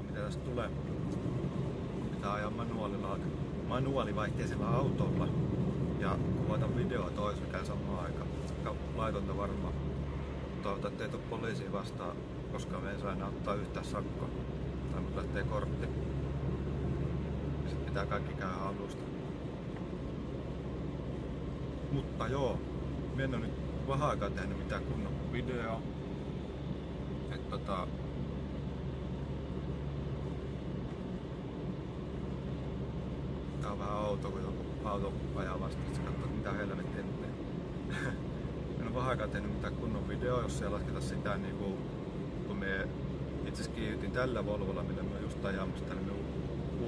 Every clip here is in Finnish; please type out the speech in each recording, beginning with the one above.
katsotaan mitä tästä tulee. Pitää ajaa manuaalivaihteisella autolla ja kuvata videoa toisella samaan aikaan. Aika laitonta varmaan. Toivotaan, ettei tule poliisia vastaan, koska me ei saa enää ottaa yhtään sakkoa. Tai mut lähtee kortti. Sitten pitää kaikki käydä alusta. Mutta joo, me en oo nyt vähän aikaa tehnyt mitään kunnon videoa. Tää on vähän outo, kun joku auto ajaa vastaan, että sä katsot mitä helvettiä nyt teet. En oo vähän aikaa tehnyt mitään kunnon videoa, jos ei lasketa sitä niinku, kun me itse asiassa kiihytin tällä Volvolla, millä me oon just ajamassa tällä minun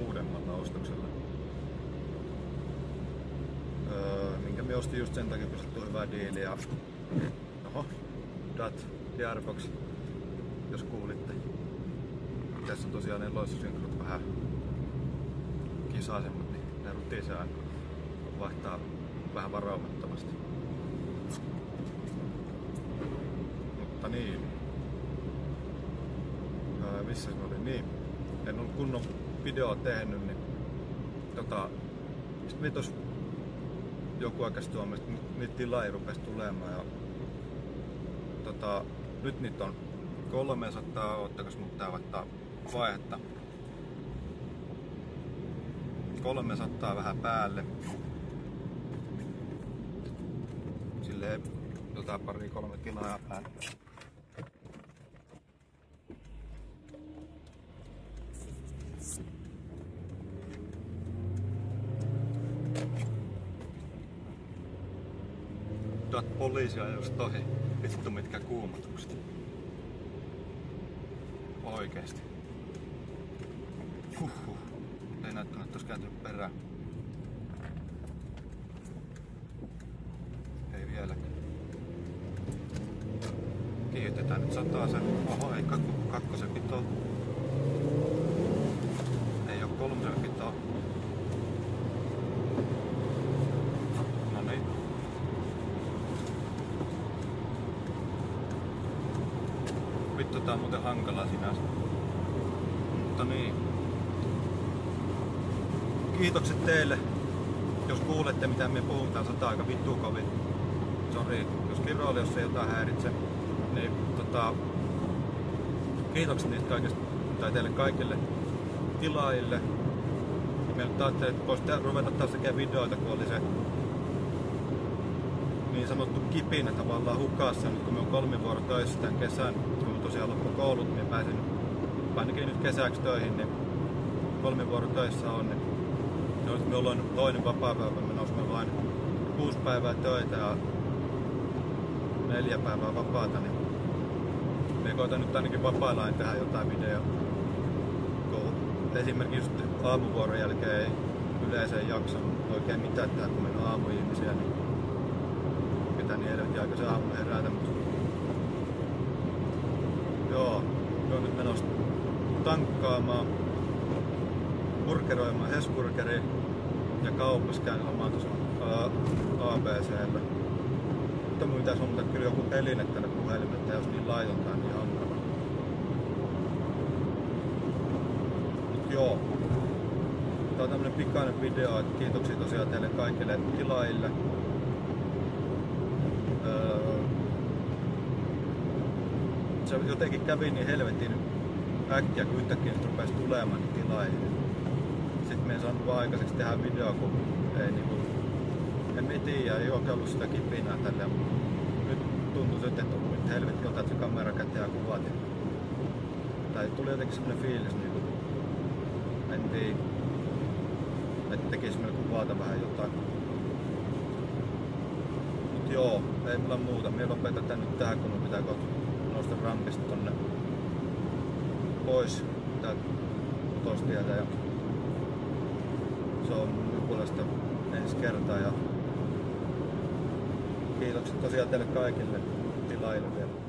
uudemmalla ostoksella. Minkä me ostin just sen takia, kun se tuli hyvää diiliä. Oho, DAT, Gearbox, jos kuulitte. Tässä on tosiaan ne loissosynkrot vähän kisaisemmat, niin ne rutisää vaihtaa vähän varoimattomasti. Mutta niin. Missä se oli? Niin. En ollut kunnon videoa tehnyt, niin sitten me tos joku aika tuomista niitä tilaajia rupesi tulemaan ja nyt niitä on 300, ottakas mut tää vaihtaa vaihetta. 300 vähän päälle. Silleen jotain pari-kolme kiloa päälle. Poliisia just ohi. Vittu mitkä kuumotukset. Oikeesti. Huhhuh. Ei näyttänyt, että ois kääntynyt perään. Ei vieläkään. Kiitetään nyt 100 sen. Oho, ei kakkosen pitoo. Ei oo kolmosen pitoo. Vittu, tää on muuten hankala sinänsä. Mutta niin. Kiitokset teille, jos kuulette mitä me puhutaan. Sataa aika vittu kovin. Sori, jos kiroili, jos ei jotain häiritse. Niin kiitokset niistä kaikista, tai teille kaikille tilaajille. Meillä ajattelin, että voisi ruveta taas tekemään videoita, kun oli se niin sanottu kipinä tavallaan hukassa, nyt kun me on 3 vuorotöissä tämän kesän, kun tosiaan loppu koulut, niin pääsin ainakin nyt kesäksi töihin, niin 3 vuorotöissä on, niin jos me ollaan toinen vapaapäivä menossa, me vain 6 päivää töitä ja 4 päivää vapaata, niin me koitan nyt ainakin vapaillaan tehdä jotain videoa. Esimerkiksi just aamuvuoron jälkeen ei yleensä jaksa oikein mitään tehdä, kun meillä on aamuihmisiä, niin pitää niin helvetin aikaisen aamulla herätä, mutta joo, me on nyt menossa tankkaamaan, burgeroimaan Hesburgeria ja kaupassa käyn omaan tuossa ABC:llä. Mutta mun pitäisi hommata kyllä joku peline tänne puhelimelle, että jos niin laitonta on niin hankala. Mut joo. Tää on tämmönen pikainen video, että kiitoksia tosiaan teille kaikille tilaajille. Se jotenkin kävi niin helvetin äkkiä, kun yhtäkkiä nyt rupesi tulemaan niin tilaajia. Sitten me ei saanut vaan aikaiseksi tehdä videoa, kun ei niinku... En tiedä, ei oikein ollut sitä kipinää tälleen. Nyt tuntui, että nyt helvetin otat se kamera käteen ja kuvat. Tai tuli jotenkin semmonen fiilis niinku... En tiedä. Että tekis meillä kuvata vähän jotain. Mut joo, ei mulla muuta. Mie lopetan tän nyt tähän, kun mun pitää kohta nousta rampista tonne pois täältä Kotostieltä ja se on Jukulasta ensi kertaa ja kiitokset tosiaan teille kaikille tilaajille vielä.